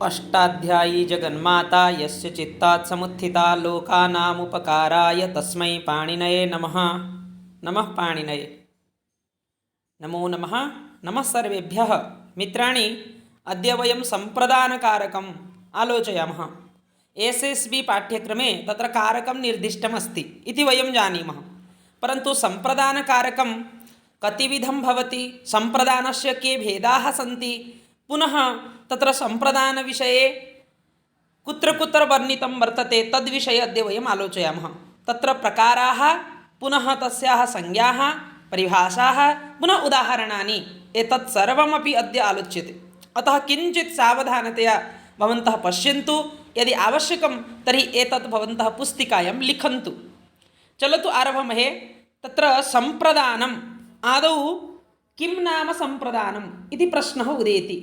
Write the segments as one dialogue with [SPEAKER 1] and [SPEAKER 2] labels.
[SPEAKER 1] अष्टाध्यायी जगन्माता यस्य चित्तात् समुत्थिता लोकानामुपकाराय तस्मै पाणिनये नमः। नमः पाणिनये। नमो नमः। नमः सर्वेभ्यः। मित्राणि, अद्य वयं सम्प्रदानकारकम् आलोचयामः। एसएसबी पाठ्यक्रमे तत्र कारकं निर्दिष्टमस्ति इति वयं जानीमः, परन्तु सम्प्रदानकारकं कतिविधं भवति, सम्प्रदानस्य के भेदाः सन्ति, पुनः तत्र सम्प्रदानविषये कुत्र कुत्र वर्णितं वर्तते तद्विषये अद्य वयम् आलोचयामः। तत्र प्रकाराः, पुनः तस्याः संज्ञाः, परिभाषाः, पुनः उदाहरणानि, एतत् सर्वमपि अद्य आलोच्यते। अतः किञ्चित् सावधानतया भवन्तः पश्यन्तु। यदि आवश्यकं तर्हि एतत् भवन्तः पुस्तिकायां लिखन्तु। चलतु आरभमहे। तत्र सम्प्रदानम् आदौ किं नाम सम्प्रदानम् इति प्रश्नः उदेति।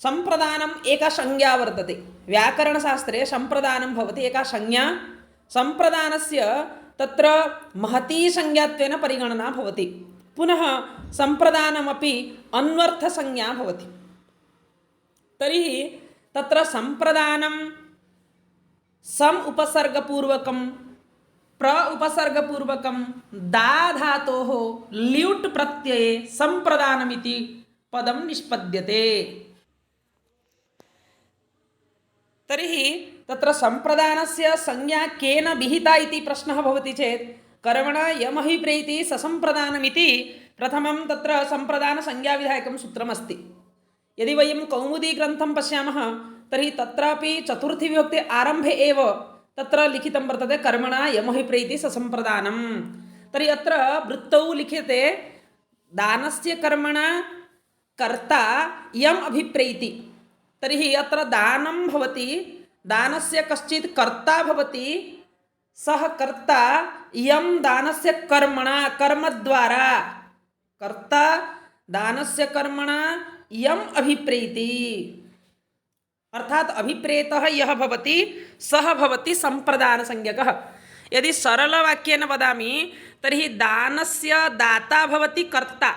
[SPEAKER 1] सम्प्रदानम् एका संज्ञा वर्तते। व्याकरणशास्त्रे सम्प्रदानं भवति एका संज्ञा। सम्प्रदानस्य तत्र महती संज्ञात्वेन परिगणना भवति। पुनः सम्प्रदानमपि अन्वर्थसंज्ञा भवति। तर्हि तत्र सम्प्रदानं सम् उपसर्गपूर्वकं, प्र उपसर्गपूर्वकं, दा धातोः ल्यूट् प्रत्यये सम्प्रदानमिति पदं निष्पद्यते। तर्हि तत्र सम्प्रदानस्य संज्ञा केन विहिता इति प्रश्नः भवति चेत् कर्मणा यमभिप्रेति ससम्प्रदानमिति प्रथमं तत्र सम्प्रदानसंज्ञाविधायकं सूत्रमस्ति। यदि वयं कौमुदीग्रन्थं पश्यामः तर्हि तत्रापि चतुर्थी विभक्ति आरम्भे एव तत्र लिखितं वर्तते कर्मणा यमभिप्रेति ससम्प्रदानं। तर्हि अत्र वृत्तौ लिख्यते दानस्य कर्मणा कर्ता यम् अभिप्रेति। तर्हि अत्र दानं भवति, दानस्य कश्चित् कर्ता भवति, सः कर्ता यं दानस्य कर्मणा, कर्मद्वारा, कर्ता दानस्य कर्मणा यम् अभिप्रेति, अर्थात् अभिप्रेतः यः भवति सः भवति सम्प्रदानसंज्ञकः। यदि सरलवाक्येन वदामि तर्हि दानस्य दाता भवति कर्ता,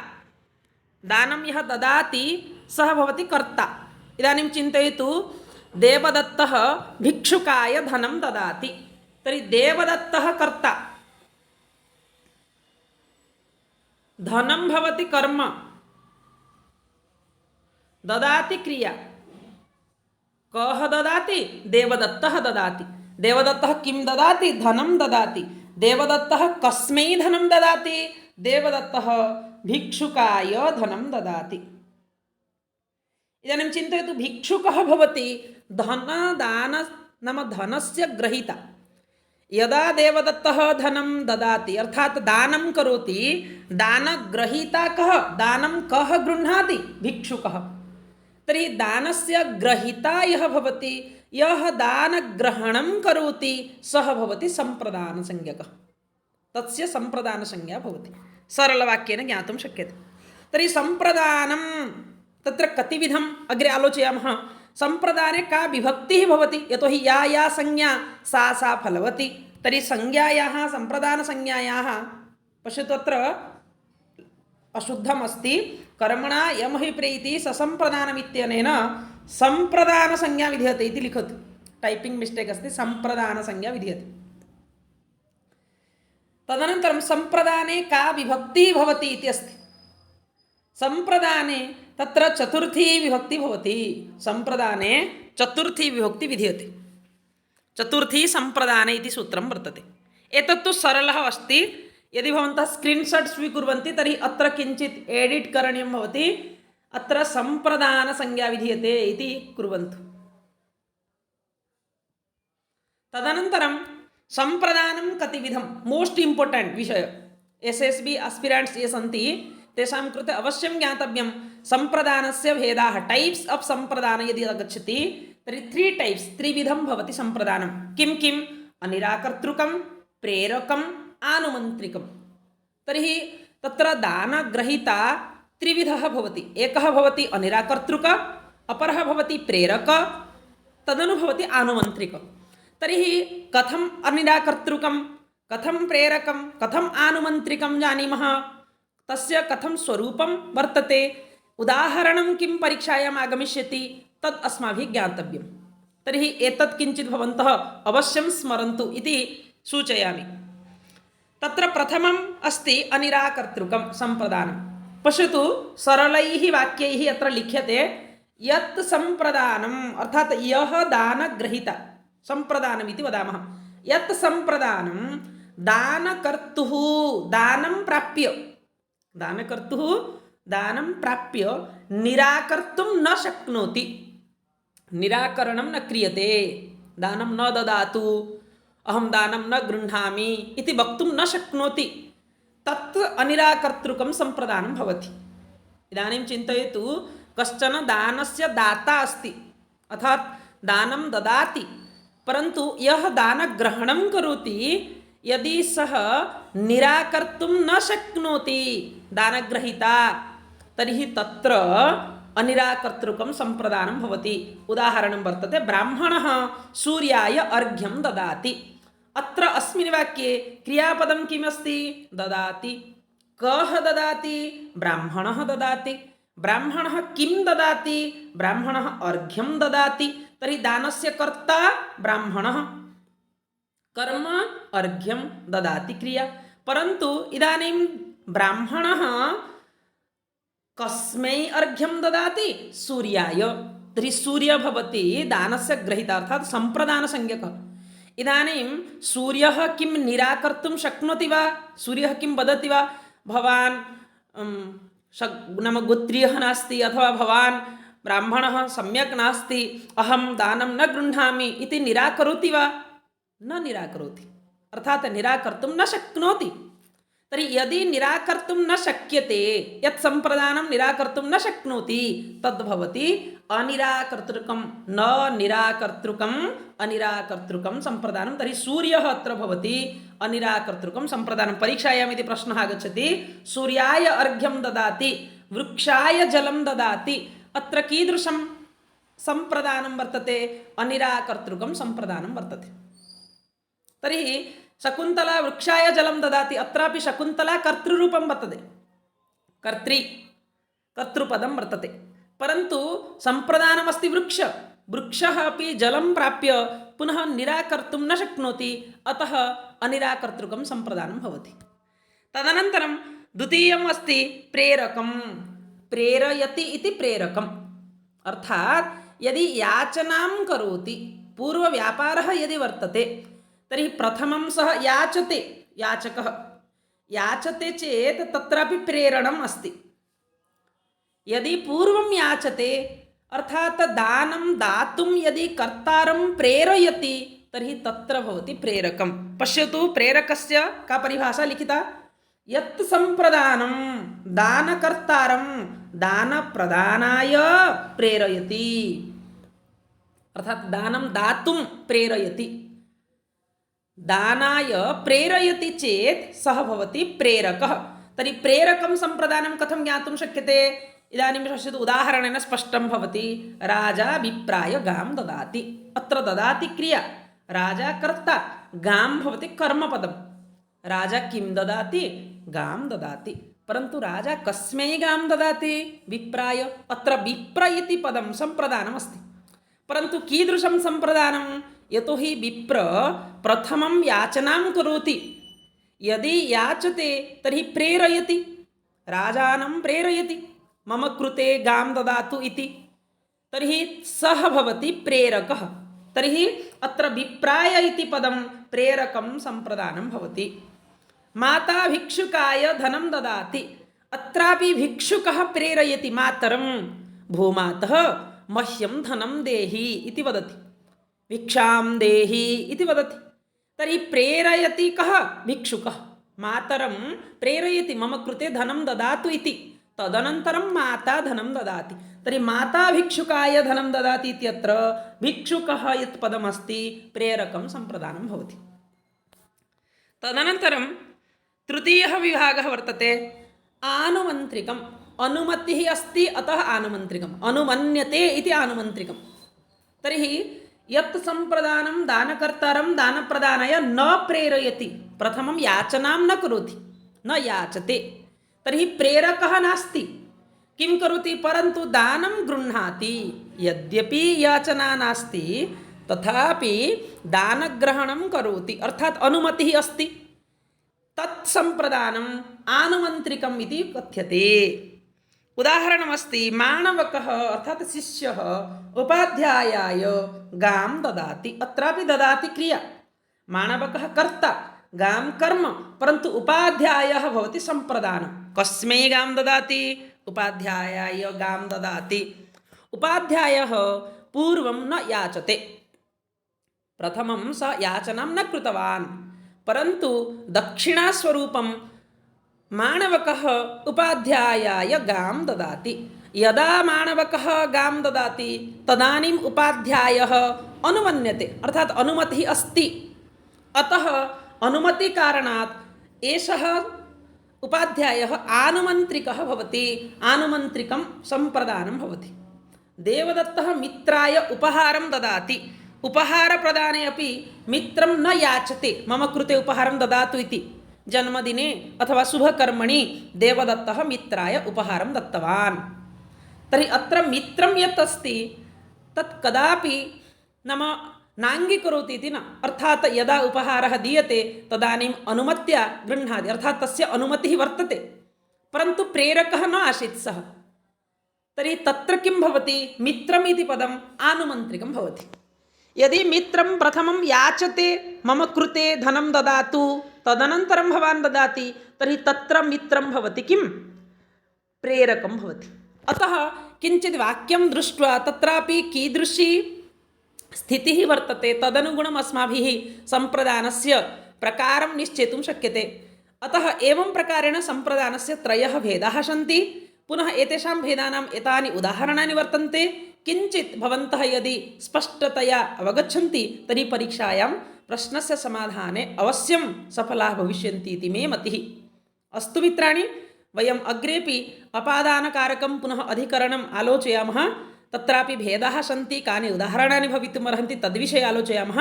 [SPEAKER 1] दानं यः ददाति सः भवति कर्ता। इदानीं चिन्तयतु, देवदत्तः भिक्षुकाय धनं ददाति, तर्हि देवदत्तः कर्ता, धनं भवति कर्म, ददाति क्रिया। कः ददाति? देवदत्तः ददाति। देवदत्तः किं ददाति? धनं ददाति। देवदत्तः कस्मै धनं ददाति? देवदत्तः भिक्षुकाय धनं ददाति। इदानीं चिन्तयतु, भिक्षुकः भवति धनदान नाम धनस्य ग्रहीता। यदा देवदत्तः धनं ददाति अर्थात् दानं करोति, दानग्रहीता कः? दानं कः गृह्णाति? भिक्षुकः। तर्हि दानस्य ग्रहीता यः भवति, यः दानग्रहणं करोति, सः भवति सम्प्रदानसंज्ञकः। तस्य सम्प्रदानसंज्ञा भवति। सरलवाक्येन ज्ञातुं शक्यते। तर्हि सम्प्रदानं तत्र कतिविधम् अग्रे आलोचयामः। सम्प्रदाने का विभक्तिः भवति? यतोहि या या संज्ञा सा सा फलवती। तर्हि संज्ञायाः, सम्प्रदानसंज्ञायाः पश्यतु, अत्र अशुद्धमस्ति। कर्मणा यमभिप्रेति ससम्प्रदानमित्यनेन सम्प्रदानसंज्ञा विधीयते इति लिखतु। टैपिङ्ग् मिस्टेक् अस्ति, सम्प्रदानसंज्ञा विधीयते। तदनन्तरं सम्प्रदाने का विभक्तिः भवति इति अस्ति। सम्प्रदाने तत्र चतुर्थी विभक्ति भवति। सम्प्रदाने चतुर्थी विभक्ति विधीयते। चतुर्थी सम्प्रदाने इति सूत्रं वर्तते। एतत्तु सरलः अस्ति। यदि भवन्तः स्क्रीन्शाट् स्वीकुर्वन्ति तर्हि अत्र किञ्चित् एडिट् करणीयं भवति। अत्र सम्प्रदानसंज्ञा विधीयते इति कुर्वन्तु। तदनन्तरं सम्प्रदानं कतिविधं, मोस्ट् इम्पोर्टेण्ट् विषय। एसएसबी आस्पिरेण्ट्स् ये सन्ति तेषां कृते अवश्यं ज्ञातव्यं सम्प्रदानस्य भेदाः। टैप्स् आफ् सम्प्रदान यदि आगच्छति तर्हि 3 टैप्स्, त्रिविधं भवति सम्प्रदानं। किं किम्? अनिराकर्तृकं, प्रेरकम्, आनुमन्त्रिकं। तर्हि तत्र दानग्रहीता त्रिविधः भवति। एकः भवति अनिराकर्तृक, अपरः भवति प्रेरक, तदनु भवति आनुमन्त्रिक। तर्हि कथम् अनिराकर्तृकं, कथं प्रेरकं, कथम् आनुमन्त्रिकं जानीमः? तस्य कथं स्वरूपं वर्तते, उदाहरणं किं परीक्षायाम् आगमिष्यति तद् अस्माभिः ज्ञातव्यं। तर्हि एतत् किञ्चित् भवन्तः अवश्यं स्मरन्तु इति सूचयामि। तत्र प्रथमम् अस्ति अनिराकर्तृकं सम्प्रदानं। पश्यतु, सरलैः वाक्यैः अत्र लिख्यते यत् सम्प्रदानम्, अर्थात् यः दानग्रहीता, सम्प्रदानम् इति वदामः। यत् सम्प्रदानं दानकर्तुः दानं प्राप्य, दानकर्तुः दानं प्राप्य निराकर्तुं न शक्नोति, निराकरणं न क्रियते, दानं न ददातु, अहं दानं न गृह्णामि इति वक्तुं न शक्नोति, तत् अनिराकर्तृकं सम्प्रदानं भवति। इदानीं चिन्तयतु, कश्चन दानस्य दाता अस्ति, अर्थात् दानं ददाति, परन्तु यः दानग्रहणं करोति यदि सः निराकर्तुं न शक्नोति दानग्रहीता, तर्हि तत्र अनिराकर्तृकं सम्प्रदानं भवति। उदाहरणं वर्तते, ब्राह्मणः सूर्याय अर्घ्यं ददाति। अत्र अस्मिन् वाक्ये क्रियापदं किमस्ति? ददाति। कः ददाति? ब्राह्मणः ददाति। ब्राह्मणः किं ददाति? ब्राह्मणः अर्घ्यं ददाति। तर्हि दानस्य कर्ता ब्राह्मणः, कर्म अर्घ्यं ददाति क्रिया। परन्तु इदानीं ब्राह्मणः कस्मै अर्घ्यं ददाति? सूर्याय। तर्हि सूर्य भवति दानस्य ग्रहीता, अर्थात् सम्प्रदानसंज्ञकः। इदानीं सूर्यः किं निराकर्तुं शक्नोति वा? सूर्यः किं वदति वा? भवान् नाम गोत्रीयः नास्ति, अथवा भवान् ब्राह्मणः सम्यक् नास्ति, अहं दानं न गृह्णामि इति निराकरोति वा? न निराकरोति, अर्थात् निराकर्तुं न शक्नोति। तर्हि यदि निराकर्तुं न शक्यते, यत् सम्प्रदानं निराकर्तुं न शक्नोति, तद्भवति अनिराकर्तृकं, न निराकर्तृकम् अनिराकर्तृकं सम्प्रदानं। तर्हि सूर्यः अत्र भवति अनिराकर्तृकं सम्प्रदानं। परीक्षायाम् इति प्रश्नः आगच्छति, सूर्याय अर्घ्यं ददाति, वृक्षाय जलं ददाति, अत्र कीदृशं सम्प्रदानं वर्तते? अनिराकर्तृकं सम्प्रदानं वर्तते। तर्हि शकुन्तला वृक्षाय जलं ददाति, अत्रापि शकुन्तला कर्तृरूपं वर्तते, कर्तृपदं वर्तते, परन्तु सम्प्रदानमस्ति वृक्ष। वृक्षः अपि जलं प्राप्य पुनः निराकर्तुं न शक्नोति, अतः अनिराकर्तृकं सम्प्रदानं भवति। तदनन्तरं द्वितीयम् अस्ति प्रेरकं। प्रेरयति इति प्रेरकम्, अर्थात् यदि याचनां करोति, पूर्वव्यापारः यदि वर्तते, तर्हि प्रथमं सः याचते, याचकः याचते चेत् तत्रापि प्रेरणम् अस्ति। यदि पूर्वं याचते, अर्थात् दानं दातुं यदि कर्तारं प्रेरयति, तर्हि तत्र भवति प्रेरकं। पश्यतु, प्रेरकस्य का परिभाषा लिखिता? यत् सम्प्रदानं दानकर्तारं दानप्रदानाय प्रेरयति, अर्थात् दानं दातुं प्रेरयति। दानाय प्रेरयति चेत् सः भवति प्रेरकः। तर्हि प्रेरकं सम्प्रदानं कथं ज्ञातुं शक्यते? इदानीं पश्यतु, उदाहरणेन स्पष्टं भवति। राजा विप्राय गां ददाति, अत्र ददाति क्रिया, राजा कर्ता, गां भवति कर्मपदं। राजा किं ददाति? गां ददाति, परन्तु राजा कस्मै गां ददाति? विप्राय। अत्र विप्र इति पदं सम्प्रदानमस्ति, परन्तु कीदृशं सम्प्रदानं? यतोहि विप्र प्रथमं याचनां करोति, यदि याचते तर्हि प्रेरयति, राजानं प्रेरयति, मम कृते गां ददातु इति, तर्हि सः भवति प्रेरकः। तर्हि अत्र विप्राय इति पदं प्रेरकं सम्प्रदानं भवति। माता भिक्षुकाय धनं ददाति, अत्रापि भिक्षुकः प्रेरयति मातरं, भूमातः मह्यं धनं देहि इति वदति, भिक्षां देहि इति वदति। तर्हि प्रेरयति कः? भिक्षुकः। मातरं प्रेरयति, मम कृते धनं ददातु इति, तदनन्तरं माता धनं ददाति। तर्हि माता भिक्षुकाय धनं ददाति इत्यत्र भिक्षुकः यत् पदमस्ति प्रेरकं सम्प्रदानं भवति। तदनन्तरं तृतीयः विभागः वर्तते आनुमन्त्रिकम्। अनुमतिः अस्ति, अतः आनुमन्त्रिकम्, अनुमन्यते इति आनुमन्त्रिकम्। तर्हि यत् सम्प्रदानं दानकर्तारं दानप्रदानाय न प्रेरयति, प्रथमं याचनां न करोति, न याचते, तर्हि प्रेरकः नास्ति। किं करोति? परन्तु दानं गृह्णाति, यद्यपि याचना नास्ति तथापि दानग्रहणं करोति अर्थात् अनुमतिः अस्ति तत्सम्प्रदानम् आनुमन्त्रिकम् इति कथ्यते। उदाहरणमस्ति माणवकः अर्थात् शिष्यः उपाध्यायाय गां ददाति। अत्रापि ददाति क्रिया, माणवकः कर्ता, गां कर्म, परन्तु उपाध्यायः भवति सम्प्रदानं। कस्मै गां ददाति? उपाध्यायाय गां ददाति। उपाध्यायः पूर्वं न याचते, प्रथमं स याचनां न कृतवान्, परन्तु दक्षिणास्वरूपं माणवकः उपाध्यायाय गां ददाति। यदा माणवकः गां ददाति तदानीम् उपाध्यायः अनुमन्यते अर्थात् अनुमतिः अस्ति। अतः अनुमतिकारणात् एषः उपाध्यायः आनुमन्त्रिकः भवति, आनुमन्त्रिकं सम्प्रदानं भवति। देवदत्तः मित्राय उपहारं ददाति। उपहारप्रदाने अपि मित्रं न याचते मम कृते उपहारं ददातु इति। जन्मदिने अथवा शुभकर्मणि देवदत्तः मित्राय उपहारं दत्तवान्। तर्हि अत्र मित्रं यत् अस्ति तत् कदापि नाम नाङ्गीकरोति इति न, अर्थात् यदा उपहारः दीयते तदानीम् अनुमत्या गृह्णाति अर्थात् तस्य अनुमतिः वर्तते, परन्तु प्रेरकः न आसीत् सः। तर्हि तत्र किं भवति? मित्रम् इति पदम् आनुमन्त्रिकं भवति। यदि मित्रं प्रथमं याचते मम कृते धनं ददातु तदनन्तरं भवान् ददाति तर्हि तत्र मित्रं भवति किं? प्रेरकं भवति। अतः किञ्चित् वाक्यं दृष्ट्वा तत्रापि कीदृशी स्थितिः वर्तते तदनुगुणम् अस्माभिः सम्प्रदानस्य प्रकारं निश्चेतुं शक्यते। अतः एवं प्रकारेण सम्प्रदानस्य त्रयः भेदाः सन्ति। पुनः एतेषां भेदानाम् एतानि उदाहरणानि वर्तन्ते। किञ्चित् भवन्तः यदि स्पष्टतया अवगच्छन्ति तर्हि परीक्षायां प्रश्नस्य समाधाने अवश्यं सफलाः भविष्यन्ति इति मे मतिः। अस्तु मित्राणि, वयम् अग्रेपि अपादानकारकं पुनः अधिकरणम् आलोचयामः। तत्रापि भेदाः सन्ति, कानि उदाहरणानि भवितुमर्हन्ति तद्विषये आलोचयामः।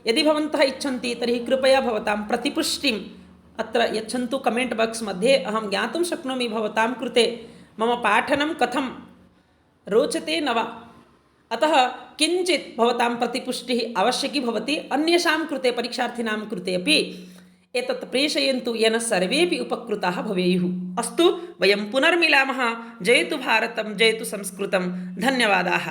[SPEAKER 1] यदि भवन्तः इच्छन्ति तर्हि कृपया भवतां प्रतिपुष्टिम् अत्र यच्छन्तु कमेण्ट् बाक्स् मध्ये। अहं ज्ञातुं शक्नोमि भवतां कृते मम पाठनं कथं रोचते न वा। अतः किञ्चित् भवतां प्रतिपुष्टिः आवश्यकी भवति। अन्येषां कृते, परीक्षार्थिनां कृते अपि एतत् प्रेषयन्तु येन सर्वेपि उपकृताः भवेयुः। अस्तु, वयं पुनर्मिलामः। जयतु भारतं, जयतु संस्कृतं। धन्यवादाः।